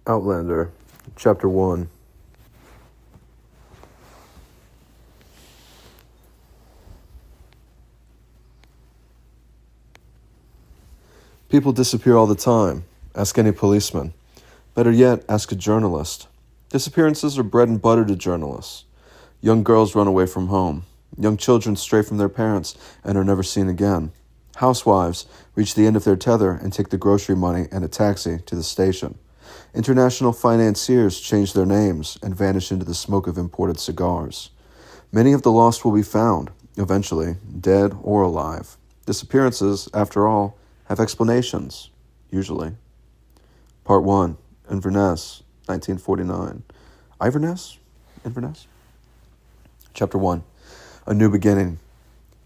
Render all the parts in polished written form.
Outlander, Chapter 1. People disappear all the time. Ask any policeman. Better yet, ask a journalist. Disappearances are bread and butter to journalists. Young girls run away from home. Young children stray from their parents and are never seen again. Housewives reach the end of their tether and take the grocery money and a taxi to the station. International financiers change their names and vanish into the smoke of imported cigars. Many of the lost will be found, eventually, dead or alive. Disappearances, after all, have explanations, usually. Part 1. Inverness, 1949. Inverness? Chapter 1. A New Beginning.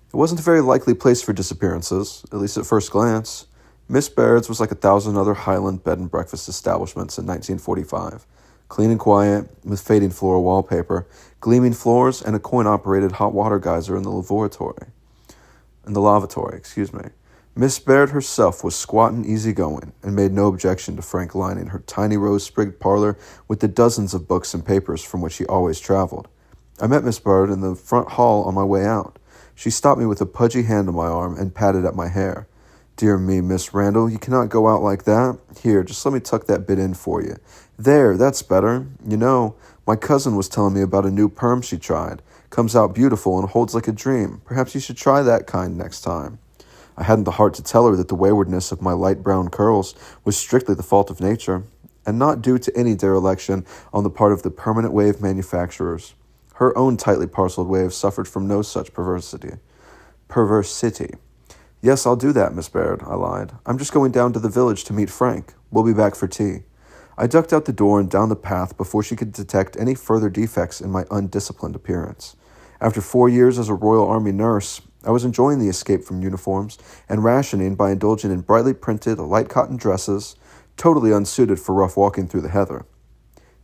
It wasn't a very likely place for disappearances, at least at first glance. Miss Baird's was like 1,000 other Highland bed and breakfast establishments in 1945. Clean and quiet, with fading floral wallpaper, gleaming floors, and a coin-operated hot water geyser in the lavatory. Miss Baird herself was squat and easygoing, and made no objection to Frank lining her tiny rose-sprigged parlor with the dozens of books and papers from which he always traveled. I met Miss Baird in the front hall on my way out. She stopped me with a pudgy hand on my arm and patted at my hair. "Dear me, Miss Randall, you cannot go out like that. Here, just let me tuck that bit in for you. There, that's better. You know, my cousin was telling me about a new perm she tried. Comes out beautiful and holds like a dream. Perhaps you should try that kind next time." I hadn't the heart to tell her that the waywardness of my light brown curls was strictly the fault of nature, and not due to any dereliction on the part of the permanent wave manufacturers. Her own tightly parceled wave suffered from no such perversity. "Yes, I'll do that, Miss Baird," I lied. "I'm just going down to the village to meet Frank. We'll be back for tea." I ducked out the door and down the path before she could detect any further defects in my undisciplined appearance. After 4 years as a Royal Army nurse, I was enjoying the escape from uniforms and rationing by indulging in brightly printed, light cotton dresses, totally unsuited for rough walking through the heather.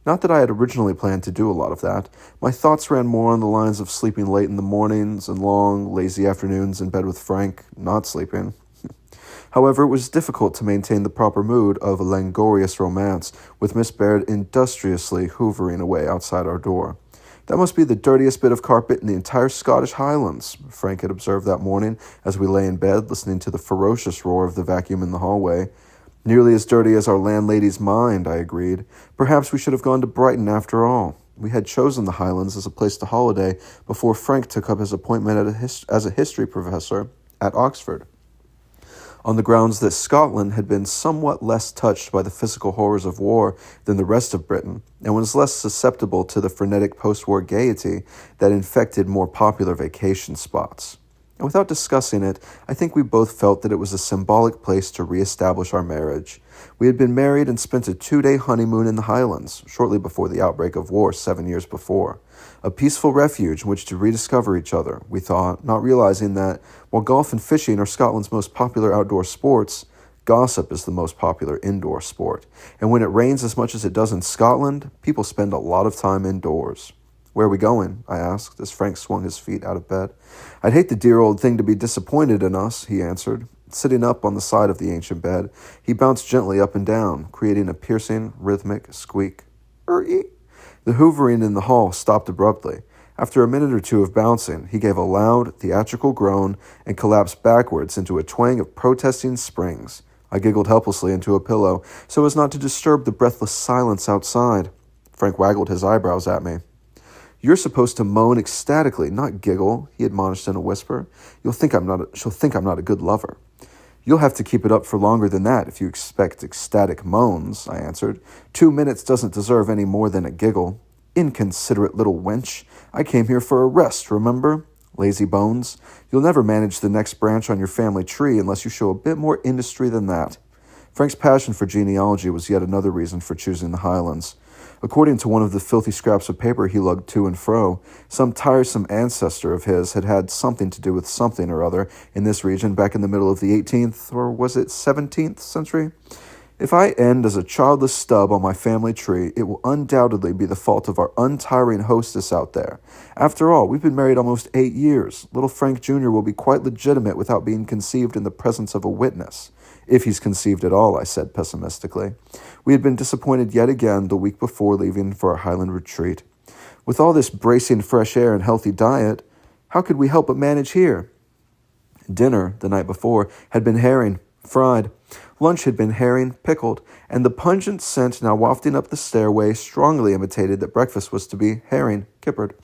Not that I had originally planned to do a lot of that. My thoughts ran more on the lines of sleeping late in the mornings and long, lazy afternoons in bed with Frank, not sleeping. However, it was difficult to maintain the proper mood of languorous romance with Miss Baird industriously hoovering away outside our door. "That must be the dirtiest bit of carpet in the entire Scottish Highlands," Frank had observed that morning as we lay in bed listening to the ferocious roar of the vacuum in the hallway. "Nearly as dirty as our landlady's mind," I agreed. "Perhaps we should have gone to Brighton after all." We had chosen the Highlands as a place to holiday before Frank took up his appointment as a history professor at Oxford, on the grounds that Scotland had been somewhat less touched by the physical horrors of war than the rest of Britain, and was less susceptible to the frenetic post-war gaiety that infected more popular vacation spots. And without discussing it, I think we both felt that it was a symbolic place to reestablish our marriage. We had been married and spent a 2-day honeymoon in the Highlands, shortly before the outbreak of war 7 years before. A peaceful refuge in which to rediscover each other, we thought, not realizing that, while golf and fishing are Scotland's most popular outdoor sports, gossip is the most popular indoor sport. And when it rains as much as it does in Scotland, people spend a lot of time indoors. "Where are we going?" I asked, as Frank swung his feet out of bed. "I'd hate the dear old thing to be disappointed in us," he answered. Sitting up on the side of the ancient bed, he bounced gently up and down, creating a piercing, rhythmic squeak. "Er-ee." The hoovering in the hall stopped abruptly. After a minute or two of bouncing, he gave a loud, theatrical groan and collapsed backwards into a twang of protesting springs. I giggled helplessly into a pillow, so as not to disturb the breathless silence outside. Frank waggled his eyebrows at me. "You're supposed to moan ecstatically, not giggle," he admonished in a whisper. She'll think I'm not a good lover." "You'll have to keep it up for longer than that if you expect ecstatic moans," I answered. 2 minutes doesn't deserve any more than a giggle." "Inconsiderate little wench. I came here for a rest, remember? Lazy bones. You'll never manage the next branch on your family tree unless you show a bit more industry than that." Frank's passion for genealogy was yet another reason for choosing the Highlands. According to one of the filthy scraps of paper he lugged to and fro, some tiresome ancestor of his had had something to do with something or other in this region back in the middle of the 18th, or was it 17th century? If I end as a childless stub on my family tree, it will undoubtedly be the fault of our untiring hostess out there. After all, we've been married almost 8 years. Little Frank Jr. will be quite legitimate without being conceived in the presence of a witness. If he's conceived at all, I said pessimistically. We had been disappointed yet again the week before leaving for our Highland retreat. With all this bracing fresh air and healthy diet, how could we help but manage here? Dinner, the night before, had been herring, fried. Lunch had been herring, pickled, and the pungent scent now wafting up the stairway strongly intimated that breakfast was to be herring, kippered.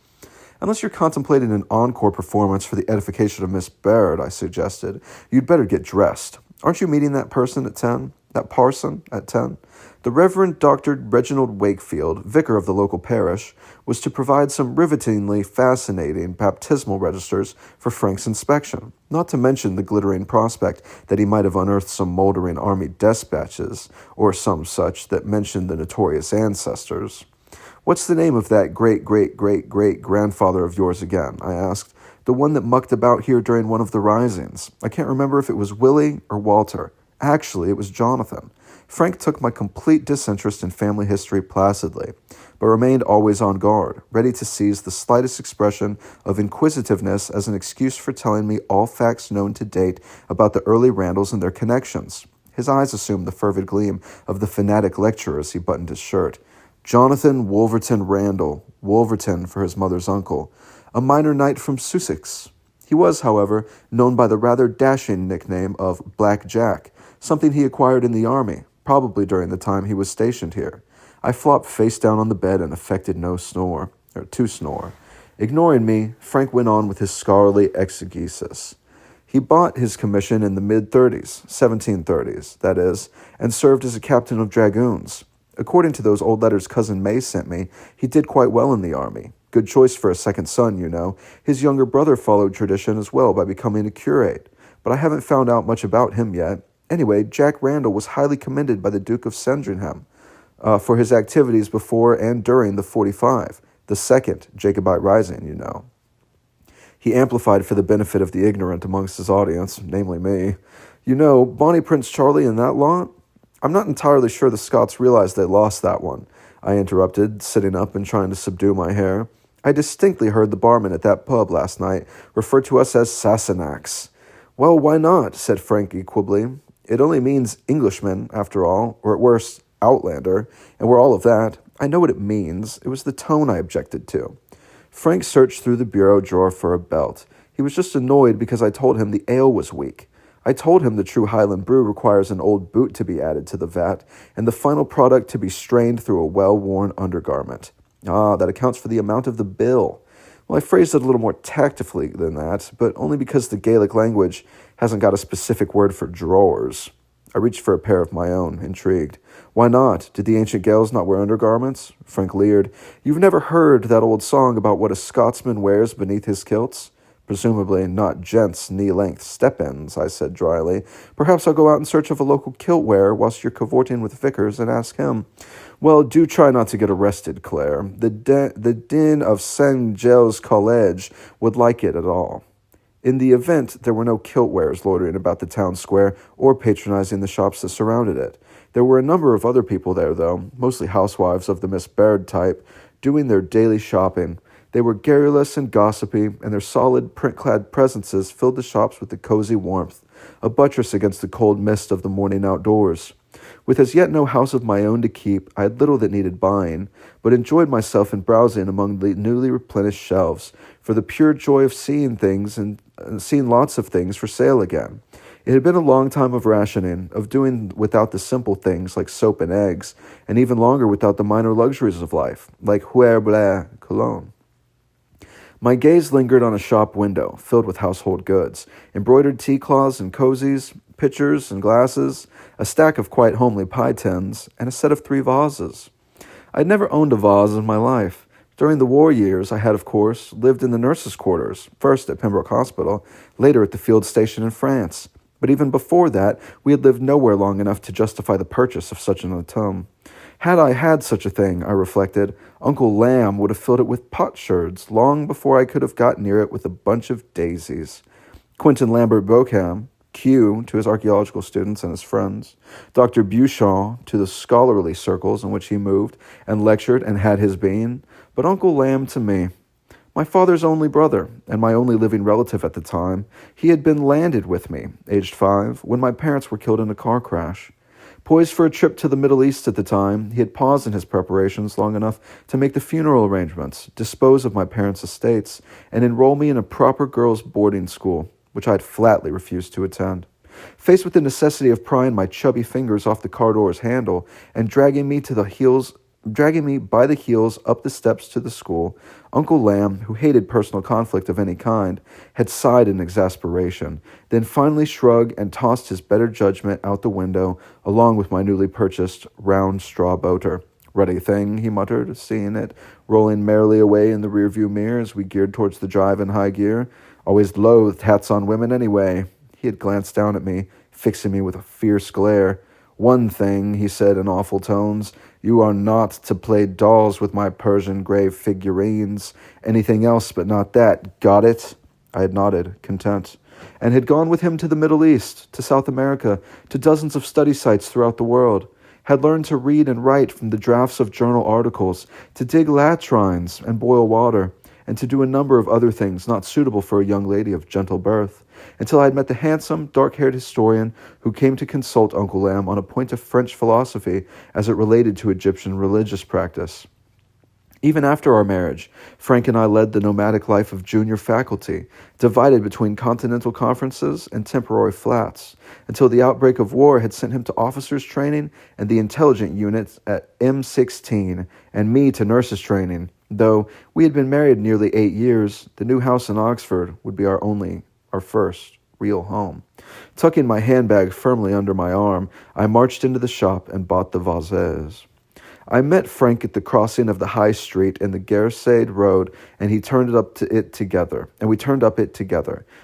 Unless you're contemplating an encore performance for the edification of Miss Baird, I suggested, you'd better get dressed. Aren't you meeting that person at 10? That parson at 10? The Reverend Dr. Reginald Wakefield, vicar of the local parish, was to provide some rivetingly fascinating baptismal registers for Frank's inspection, not to mention the glittering prospect that he might have unearthed some moldering army despatches, or some such that mentioned the notorious ancestors. "What's the name of that great-great-great-great-grandfather of yours again?" I asked. "The one that mucked about here during one of the risings. I can't remember if it was Willie or Walter. Actually, it was Jonathan." Frank took my complete disinterest in family history placidly, but remained always on guard, ready to seize the slightest expression of inquisitiveness as an excuse for telling me all facts known to date about the early Randalls and their connections. His eyes assumed the fervid gleam of the fanatic lecturer as he buttoned his shirt. Jonathan Wolverton Randall, Wolverton for his mother's uncle, a minor knight from Sussex. He was, however, known by the rather dashing nickname of Black Jack, something he acquired in the army, probably during the time he was stationed here. I flopped face down on the bed and affected to snore. Ignoring me, Frank went on with his scholarly exegesis. He bought his commission in the mid-30s, 1730s, that is, and served as a captain of dragoons. According to those old letters Cousin May sent me, he did quite well in the army. Good choice for a second son, you know. His younger brother followed tradition as well by becoming a curate, but I haven't found out much about him yet. Anyway, Jack Randall was highly commended by the Duke of Sandringham for his activities before and during the 45, the second Jacobite Rising, you know. He amplified for the benefit of the ignorant amongst his audience, namely me. "You know, Bonnie Prince Charlie and that lot?" "I'm not entirely sure the Scots realized they lost that one," I interrupted, sitting up and trying to subdue my hair. "I distinctly heard the barman at that pub last night refer to us as Sassenachs." "Well, why not?" said Frank equably. "It only means Englishman, after all, or at worst, Outlander, and we're all of that. I know what it means. It was the tone I objected to." Frank searched through the bureau drawer for a belt. He was just annoyed because I told him the ale was weak. I told him the true Highland brew requires an old boot to be added to the vat, and the final product to be strained through a well-worn undergarment. Ah, that accounts for the amount of the bill. Well, I phrased it a little more tactfully than that, but only because the Gaelic language hasn't got a specific word for drawers. I reached for a pair of my own, intrigued. "Why not? Did the ancient Gaels not wear undergarments?" Frank leered. "You've never heard that old song about what a Scotsman wears beneath his kilts?" "Presumably not gents' knee-length step-ins," I said dryly. "Perhaps I'll go out in search of a local kilt wearer whilst you're cavorting with Vickers and ask him." "Well, do try not to get arrested, Claire. The din of St. Giles College would like it at all." In the event, there were no kilt wearers loitering about the town square or patronizing the shops that surrounded it. There were a number of other people there, though, mostly housewives of the Miss Baird type, doing their daily shopping. They were garrulous and gossipy, and their solid, print-clad presences filled the shops with a cozy warmth, a buttress against the cold mist of the morning outdoors. With as yet no house of my own to keep, I had little that needed buying, but enjoyed myself in browsing among the newly replenished shelves, for the pure joy of seeing things and seeing lots of things for sale again. It had been a long time of rationing, of doing without the simple things like soap and eggs, and even longer without the minor luxuries of life, like huer cologne. My gaze lingered on a shop window, filled with household goods, embroidered tea cloths and cozies, pitchers and glasses, a stack of quite homely pie tins, and a set of 3 vases. I'd never owned a vase in my life. During the war years, I had, of course, lived in the nurses' quarters, first at Pembroke Hospital, later at the field station in France. But even before that, we had lived nowhere long enough to justify the purchase of such an atom. Had I had such a thing, I reflected, Uncle Lamb would have filled it with potsherds long before I could have got near it with a bunch of daisies. Quentin Lambert Beauchamp, Q to his archaeological students and his friends, Dr. Beauchamp to the scholarly circles in which he moved and lectured and had his being, but Uncle Lamb to me. My father's only brother, and my only living relative at the time. He had been landed with me, aged 5, when my parents were killed in a car crash. Poised for a trip to the Middle East at the time, he had paused in his preparations long enough to make the funeral arrangements, dispose of my parents' estates, and enroll me in a proper girls' boarding school, which I had flatly refused to attend. Faced with the necessity of prying my chubby fingers off the car door's handle and dragging me by the heels up the steps to the school, Uncle Lamb, who hated personal conflict of any kind, had sighed in exasperation, then finally shrugged and tossed his better judgment out the window, along with my newly purchased round straw boater. "Ruddy thing," he muttered, seeing it rolling merrily away in the rearview mirror as we geared towards the drive in high gear. "Always loathed hats on women anyway." He had glanced down at me, fixing me with a fierce glare. "One thing," he said in awful tones, "you are not to play dolls with my Persian grave figurines. Anything else but not that. Got it?" I had nodded, content, and had gone with him to the Middle East, to South America, to dozens of study sites throughout the world. Had learned to read and write from the drafts of journal articles, to dig latrines and boil water, and to do a number of other things not suitable for a young lady of gentle birth, until I had met the handsome, dark-haired historian who came to consult Uncle Lamb on a point of French philosophy as it related to Egyptian religious practice. Even after our marriage, Frank and I led the nomadic life of junior faculty, divided between continental conferences and temporary flats, until the outbreak of war had sent him to officers' training and the intelligent unit at M16, and me to nurses' training. Though we had been married nearly 8 years, the new house in Oxford would be our first real home. Tucking my handbag firmly under my arm, I marched into the shop and bought the vases. I met Frank at the crossing of the High Street and the Garside Road, and we turned up it together.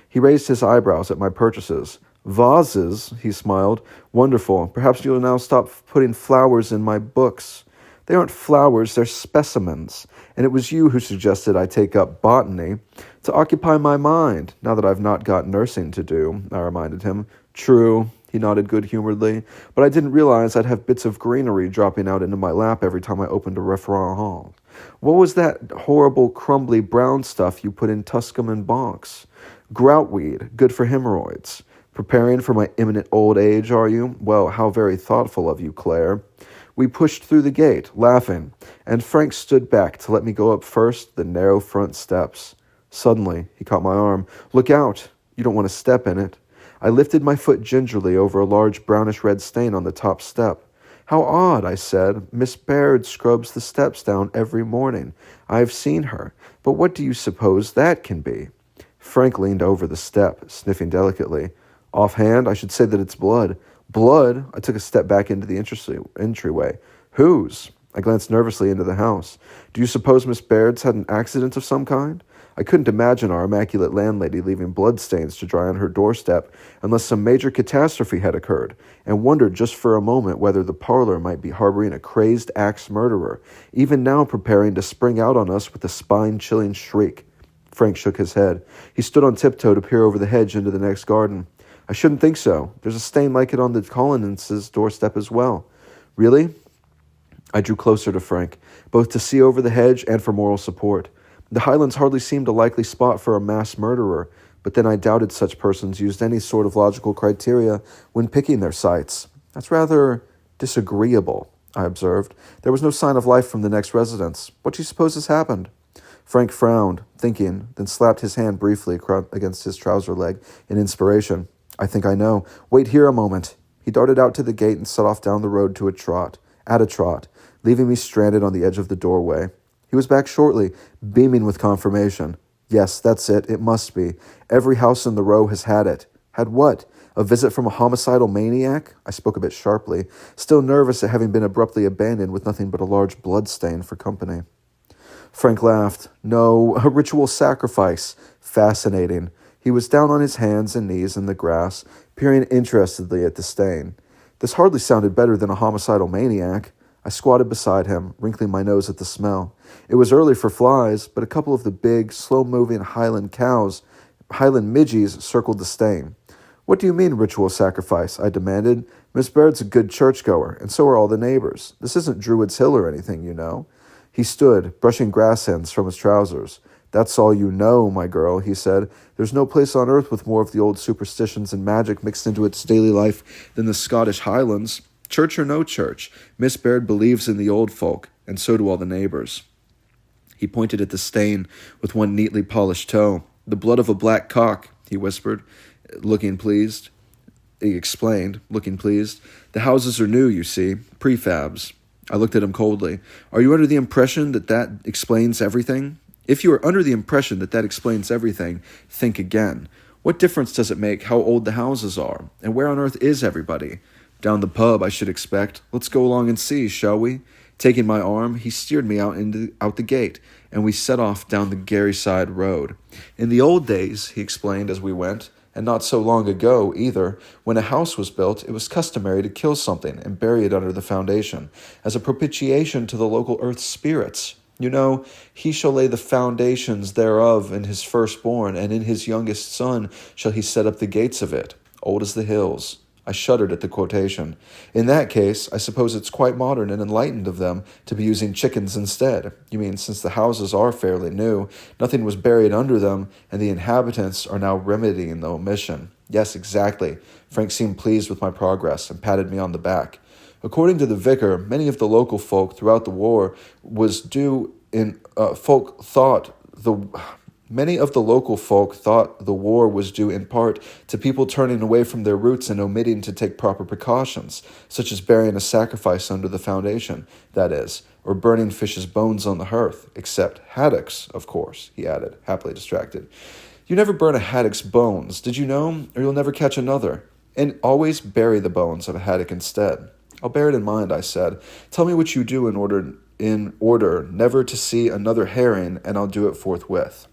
He raised his eyebrows at my purchases. "Vases," he smiled. "Wonderful. Perhaps you'll now stop putting flowers in my books." "They aren't flowers, they're specimens. And it was you who suggested I take up botany to occupy my mind, now that I've not got nursing to do," I reminded him. "True," he nodded good-humoredly, "but I didn't realize I'd have bits of greenery dropping out into my lap every time I opened a referral. What was that horrible, crumbly brown stuff you put in Tuscum and Bonks?" "Groutweed, good for hemorrhoids." "Preparing for my imminent old age, are you? Well, how very thoughtful of you, Claire." We pushed through the gate, laughing, and Frank stood back to let me go up first the narrow front steps. Suddenly, he caught my arm. "Look out! You don't want to step in it." I lifted my foot gingerly over a large brownish-red stain on the top step. "How odd," I said. "Miss Baird scrubs the steps down every morning. I've seen her. But what do you suppose that can be?" Frank leaned over the step, sniffing delicately. "Offhand, I should say that it's blood." "Blood?" I took a step back into the entryway. "Whose?" I glanced nervously into the house. "Do you suppose Miss Baird's had an accident of some kind?" I couldn't imagine our immaculate landlady leaving bloodstains to dry on her doorstep unless some major catastrophe had occurred, and wondered just for a moment whether the parlor might be harboring a crazed axe murderer, even now preparing to spring out on us with a spine-chilling shriek. Frank shook his head. He stood on tiptoe to peer over the hedge into the next garden. "I shouldn't think so. There's a stain like it on the Collinses' doorstep as well." "Really?" I drew closer to Frank, both to see over the hedge and for moral support. The Highlands hardly seemed a likely spot for a mass murderer, but then I doubted such persons used any sort of logical criteria when picking their sites. "That's rather disagreeable," I observed. "There was no sign of life from the next residence. What do you suppose has happened?" Frank frowned, thinking, then slapped his hand briefly against his trouser leg in inspiration. "I think I know. Wait here a moment." He darted out to the gate and set off down the road at a trot, leaving me stranded on the edge of the doorway. He was back shortly, beaming with confirmation. "Yes, that's it. It must be. Every house in the row has had it." "Had what? A visit from a homicidal maniac?" I spoke a bit sharply, still nervous at having been abruptly abandoned with nothing but a large bloodstain for company. Frank laughed. "No, a ritual sacrifice. Fascinating." He was down on his hands and knees in the grass, peering interestedly at the stain. This hardly sounded better than a homicidal maniac. I squatted beside him, wrinkling my nose at the smell. It was early for flies, but a couple of the big, slow-moving Highland midgies circled the stain. "What do you mean, ritual sacrifice?" I demanded. "Miss Baird's a good churchgoer, and so are all the neighbors. This isn't Druid's Hill or anything, you know." He stood, brushing grass ends from his trousers. That's all you know, my girl, he said. There's no place on earth with more of the old superstitions and magic mixed into its daily life than the Scottish Highlands. Church or no church, Miss Baird believes in the old folk, and so do all the neighbors. He pointed at the stain with one neatly polished toe. The blood of a black cock, he whispered, looking pleased. He explained, looking pleased. The houses are new, you see, prefabs. I looked at him coldly. Are you under the impression that that explains everything? If you are under the impression that that explains everything, think again. What difference does it make how old the houses are? And where on earth is everybody? Down the pub, I should expect. Let's go along and see, shall we? Taking my arm, he steered me out the gate, and we set off down the Garryside Road. In the old days, he explained as we went, and not so long ago either, when a house was built, it was customary to kill something and bury it under the foundation, as a propitiation to the local earth spirits. You know, he shall lay the foundations thereof in his firstborn, and in his youngest son shall he set up the gates of it, old as the hills. I shuddered at the quotation. In that case, I suppose it's quite modern and enlightened of them to be using chickens instead. You mean, since the houses are fairly new, nothing was buried under them, and the inhabitants are now remedying the omission. Yes, exactly. Frank seemed pleased with my progress and patted me on the back. According to the vicar, many of the local folk throughout the war was due in Many of the local folk thought the war was due in part to people turning away from their roots and omitting to take proper precautions, such as burying a sacrifice under the foundation, that is, or burning fish's bones on the hearth, except haddocks, of course, he added, happily distracted. You never burn a haddock's bones, did you know, or you'll never catch another. And always bury the bones of a haddock instead. I'll bear it in mind, I said. Tell me what you do in order never to see another herring, and I'll do it forthwith.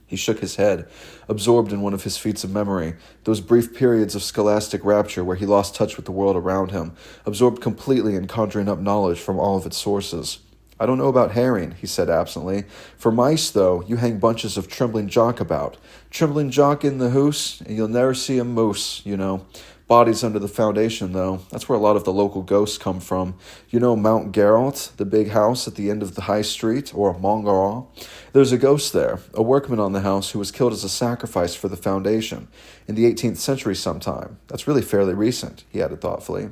He shook his head, absorbed in one of his feats of memory, those brief periods of scholastic rapture where he lost touch with the world around him, absorbed completely in conjuring up knowledge from all of its sources. I don't know about herring, he said absently. For mice, though, you hang bunches of trembling jock about. Trembling jock in the hoose, and you'll never see a moose, you know. Bodies under the foundation, though. That's where a lot of the local ghosts come from. You know Mount Geralt, the big house at the end of the high street, or Montgarret? There's a ghost there, a workman on the house who was killed as a sacrifice for the foundation, in the 18th century sometime. That's really fairly recent, he added thoughtfully.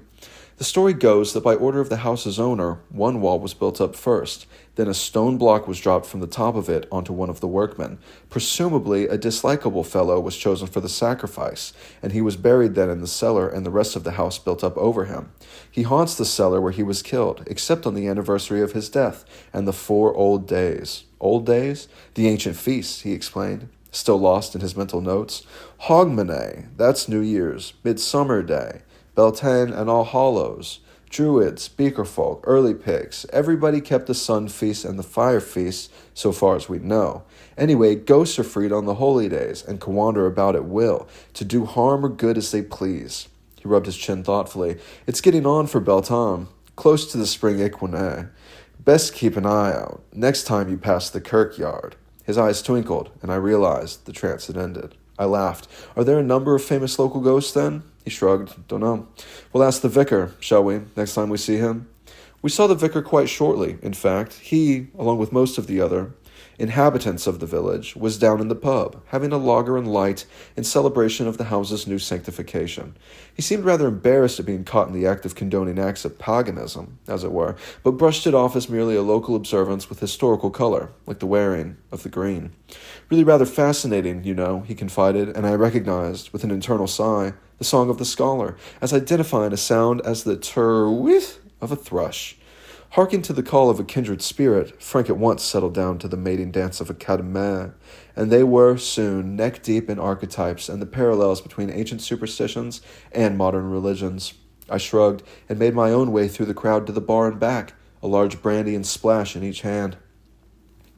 The story goes that by order of the house's owner, one wall was built up first, then a stone block was dropped from the top of it onto one of the workmen. Presumably, a dislikable fellow was chosen for the sacrifice, and he was buried then in the cellar and the rest of the house built up over him. He haunts the cellar where he was killed, except on the anniversary of his death, and the 4 old days. Old days? The ancient feasts, he explained, still lost in his mental notes. Hogmanay, that's New Year's, Midsummer Day, Beltane and All Hallows, Druids, Beakerfolk, Early Pigs, everybody kept the sun feast and the fire feast, so far as we know. Anyway, ghosts are freed on the holy days and can wander about at will, to do harm or good as they please. He rubbed his chin thoughtfully. It's getting on for Beltane, close to the spring equinox. Best keep an eye out, next time you pass the kirkyard. His eyes twinkled, and I realized the trance had ended. I laughed. Are there a number of famous local ghosts, then? He shrugged. Don't know. We'll ask the vicar, shall we, next time we see him? We saw the vicar quite shortly, in fact. He, along with most of the other inhabitants of the village, was down in the pub, having a lager and light in celebration of the house's new sanctification. He seemed rather embarrassed at being caught in the act of condoning acts of paganism, as it were, but brushed it off as merely a local observance with historical color, like the wearing of the green. Really rather fascinating, you know, he confided, and I recognized, with an internal sigh, the song of the scholar, as identifying a sound as the ter-whiff of a thrush. Harking to the call of a kindred spirit, Frank at once settled down to the mating dance of a cadme, and they were soon neck-deep in archetypes and the parallels between ancient superstitions and modern religions. I shrugged and made my own way through the crowd to the bar and back, a large brandy and splash in each hand.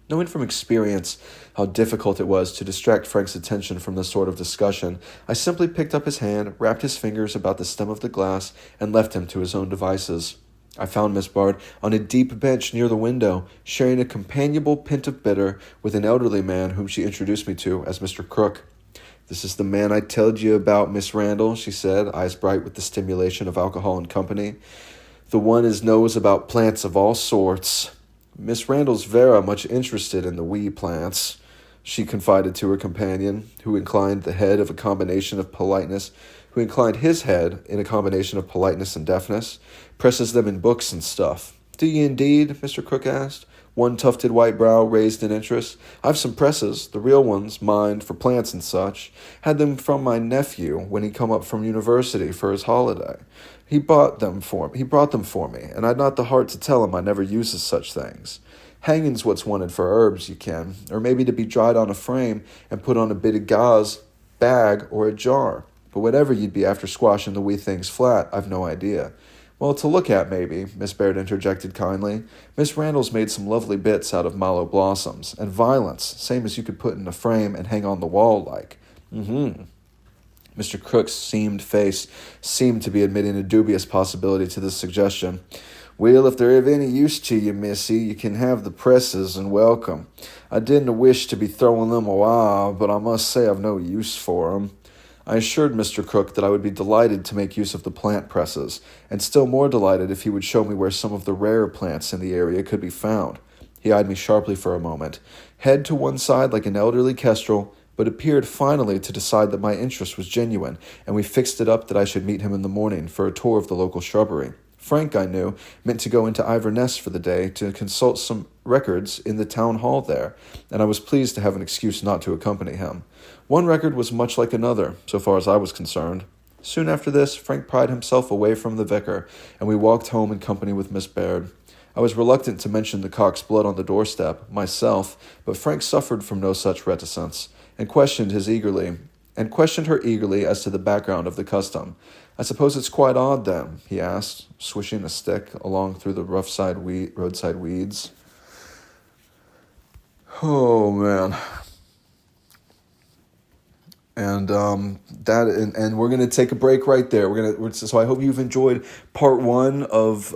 Knowing from experience how difficult it was to distract Frank's attention from this sort of discussion, I simply picked up his hand, wrapped his fingers about the stem of the glass, and left him to his own devices. I found Miss Bard on a deep bench near the window, sharing a companionable pint of bitter with an elderly man whom she introduced me to as Mr. Crook. "This is the man I told you about, Miss Randall," she said, eyes bright with the stimulation of alcohol and company. "The one as knows about plants of all sorts." Miss Randall's Vera much interested in the wee plants, she confided to her companion, who inclined his head in a combination of politeness and deafness. Presses them in books and stuff. Do ye indeed? Mr. Crook asked. One tufted white brow raised in interest. I've some presses, the real ones, mind, for plants and such. Had them from my nephew when he come up from university for his holiday. He brought them for me, and I'd not the heart to tell him I never uses such things. Hanging's what's wanted for herbs, you can, or maybe to be dried on a frame and put on a bit of gauze, bag, or a jar. But whatever you'd be after squashing the wee things flat, I've no idea. Well, to look at, maybe, Miss Baird interjected kindly. Miss Randall's made some lovely bits out of mallow blossoms, and violets, same as you could put in a frame and hang on the wall like. Mm-hmm. Mr. Crook's seamed face seemed to be admitting a dubious possibility to this suggestion. Well, if they're of any use to you, missy, you can have the presses and welcome. I didn't wish to be throwing them away, but I must say I've no use for 'em. I assured Mr. Crook that I would be delighted to make use of the plant presses, and still more delighted if he would show me where some of the rarer plants in the area could be found. He eyed me sharply for a moment, head to one side like an elderly kestrel, but appeared finally to decide that my interest was genuine, and we fixed it up that I should meet him in the morning for a tour of the local shrubbery. Frank, I knew, meant to go into Iverness for the day to consult some records in the town hall there, and I was pleased to have an excuse not to accompany him. One record was much like another, so far as I was concerned. Soon after this, Frank pried himself away from the vicar, and we walked home in company with Miss Baird. I was reluctant to mention the cock's blood on the doorstep, myself, but Frank suffered from no such reticence, and questioned her eagerly as to the background of the custom. I suppose it's quite odd, then, he asked, swishing a stick along through the roadside weeds. Oh, man. And and we're gonna take a break right there. So I hope you've enjoyed part one of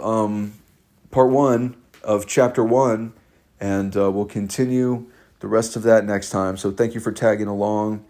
chapter 1, and we'll continue the rest of that next time. So thank you for tagging along.